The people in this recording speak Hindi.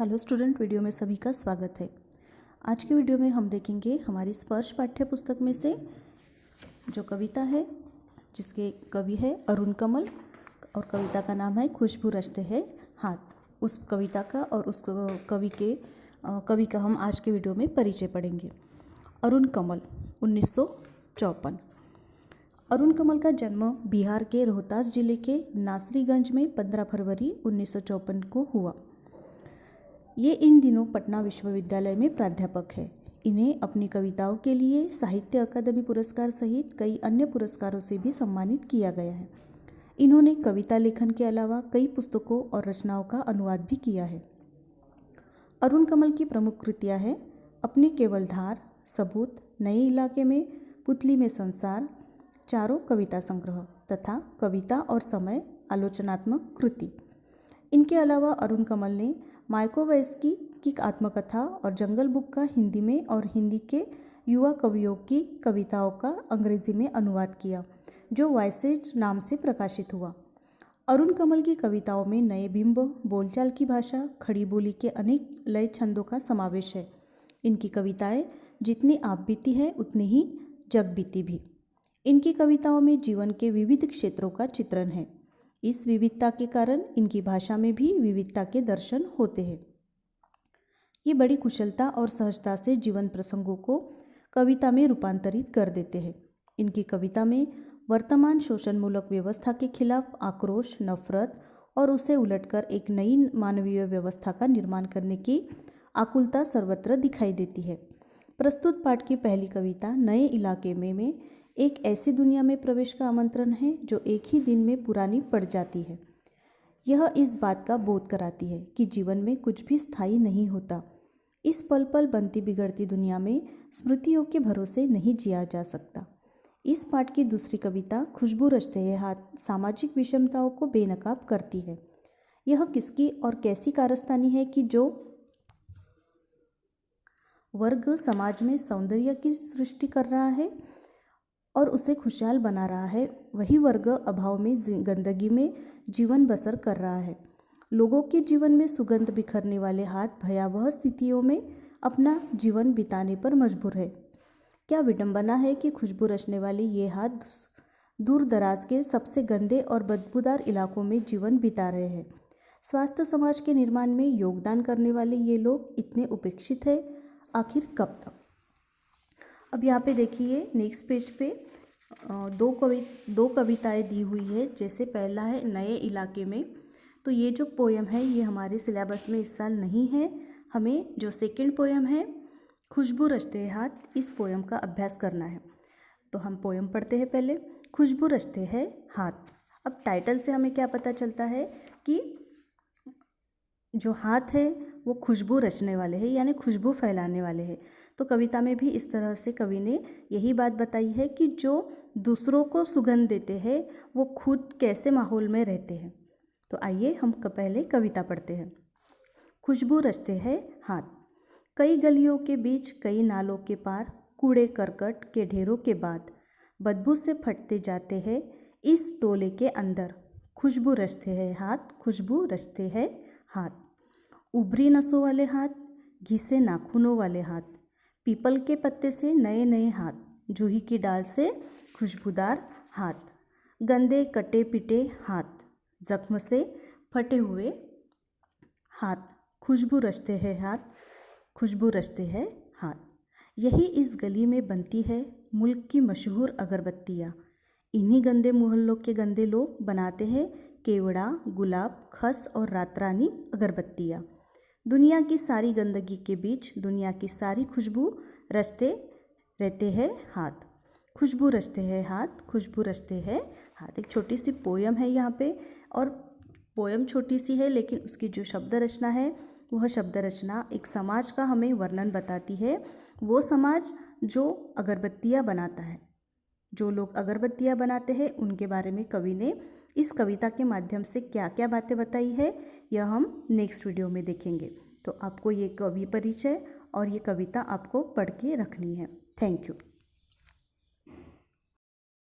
हेलो स्टूडेंट, वीडियो में सभी का स्वागत है। आज की वीडियो में हम देखेंगे हमारी स्पर्श पाठ्य पुस्तक में से जो कविता है जिसके कवि है अरुण कमल और कविता का नाम है खुशबू रचते हैं हाथ। उस कविता का और उस कवि का हम आज के वीडियो में परिचय पढ़ेंगे। अरुण कमल 1954। अरुण कमल का जन्म बिहार के रोहतास जिले के नासरीगंज में 15 फरवरी 1954 को हुआ। ये इन दिनों पटना विश्वविद्यालय में प्राध्यापक है। इन्हें अपनी कविताओं के लिए साहित्य अकादमी पुरस्कार सहित कई अन्य पुरस्कारों से भी सम्मानित किया गया है। इन्होंने कविता लेखन के अलावा कई पुस्तकों और रचनाओं का अनुवाद भी किया है। अरुण कमल की प्रमुख कृतियाँ हैं अपनी केवलधार, सबूत, नए इलाके में, पुतली में संसार, चारों कविता संग्रह तथा कविता और समय आलोचनात्मक कृति। इनके अलावा अरुण कमल ने मायाकोव्स्की की आत्मकथा और जंगल बुक का हिंदी में और हिंदी के युवा कवियों की कविताओं का अंग्रेजी में अनुवाद किया, जो वॉइसेज नाम से प्रकाशित हुआ। अरुण कमल की कविताओं में नए बिंब, बोलचाल की भाषा, खड़ी बोली के अनेक लय छंदों का समावेश है। इनकी कविताएं जितनी आप बीती है उतनी ही जग बीती भी। इनकी कविताओं में जीवन के विविध क्षेत्रों का चित्रण है। इस विविधता के कारण इनकी भाषा में भी विविधता के दर्शन होते हैं। ये बड़ी कुशलता और सहजता से जीवन प्रसंगों को कविता में रूपांतरित कर देते हैं। इनकी कविता में वर्तमान शोषणमूलक व्यवस्था के खिलाफ आक्रोश, नफरत और उसे उलटकर एक नई मानवीय व्यवस्था का निर्माण करने की आकुलता सर्वत्र दिखाई देती है। प्रस्तुत पाठ की पहली कविता नए इलाके में एक ऐसी दुनिया में प्रवेश का आमंत्रण है जो एक ही दिन में पुरानी पड़ जाती है। यह इस बात का बोध कराती है कि जीवन में कुछ भी स्थायी नहीं होता। इस पल पल बनती बिगड़ती दुनिया में स्मृतियों के भरोसे नहीं जिया जा सकता। इस पाठ की दूसरी कविता खुशबू रचते हैं हाथ सामाजिक विषमताओं को बेनकाब करती है। यह किसकी और कैसी कारस्तानी है कि जो वर्ग समाज में सौंदर्य की सृष्टि कर रहा है और उसे खुशहाल बना रहा है, वही वर्ग अभाव में गंदगी में जीवन बसर कर रहा है। लोगों के जीवन में सुगंध बिखरने वाले हाथ भयावह स्थितियों में अपना जीवन बिताने पर मजबूर है। क्या विडंबना है कि खुशबू रचने वाले ये हाथ दूर दराज के सबसे गंदे और बदबूदार इलाकों में जीवन बिता रहे हैं। स्वास्थ्य समाज के निर्माण में योगदान करने वाले ये लोग इतने उपेक्षित हैं, आखिर कब तक। अब यहाँ पे देखिए नेक्स्ट पेज पे दो कविताएं दी हुई है। जैसे पहला है नए इलाके में, तो ये जो पोयम है ये हमारे सिलेबस में इस साल नहीं है। हमें जो सेकंड पोयम है खुशबू रचते हैं हाथ, इस पोयम का अभ्यास करना है। तो हम पोयम पढ़ते हैं पहले। खुशबू रचते हैं हाथ। अब टाइटल से हमें क्या पता चलता है कि जो हाथ है वो खुशबू रचने वाले हैं, यानी खुशबू फैलाने वाले हैं। तो कविता में भी इस तरह से कवि ने यही बात बताई है कि जो दूसरों को सुगंध देते हैं वो खुद कैसे माहौल में रहते हैं। तो आइए हम पहले कविता पढ़ते हैं। खुशबू रचते हैं हाथ। कई गलियों के बीच, कई नालों के पार, कूड़े करकट के ढेरों के बाद, बदबू से फटते जाते हैं इस टोले के अंदर। खुशबू रचते हैं हाथ, खुशबू रचते हैं हाथ। उभरी नसों वाले हाथ, घिसे नाखूनों वाले हाथ, पीपल के पत्ते से नए नए हाथ, जूही की डाल से खुशबूदार हाथ, गंदे कटे पिटे हाथ, जख्म से फटे हुए हाथ। खुशबू रचते हैं हाथ, खुशबू रचते हैं हाथ। यही इस गली में बनती है मुल्क की मशहूर अगरबत्तियाँ। इन्हीं गंदे मोहल्लों के गंदे लोग बनाते हैं केवड़ा, गुलाब, खस और रातरानी अगरबत्तियाँ। दुनिया की सारी गंदगी के बीच दुनिया की सारी खुशबू रचते रहते हैं हाथ। खुशबू रचते हैं हाथ, खुशबू रचते हैं हाथ। एक छोटी सी पोयम है यहाँ पे, और पोयम छोटी सी है लेकिन उसकी जो शब्द रचना है वह शब्द रचना एक समाज का हमें वर्णन बताती है। वो समाज जो अगरबत्तियाँ बनाता है, जो लोग अगरबत्तियाँ बनाते हैं उनके बारे में कवि ने इस कविता के माध्यम से क्या क्या बातें बताई है, यह हम नेक्स्ट वीडियो में देखेंगे। तो आपको ये कवि परिचय और ये कविता आपको पढ़ के रखनी है। Thank you.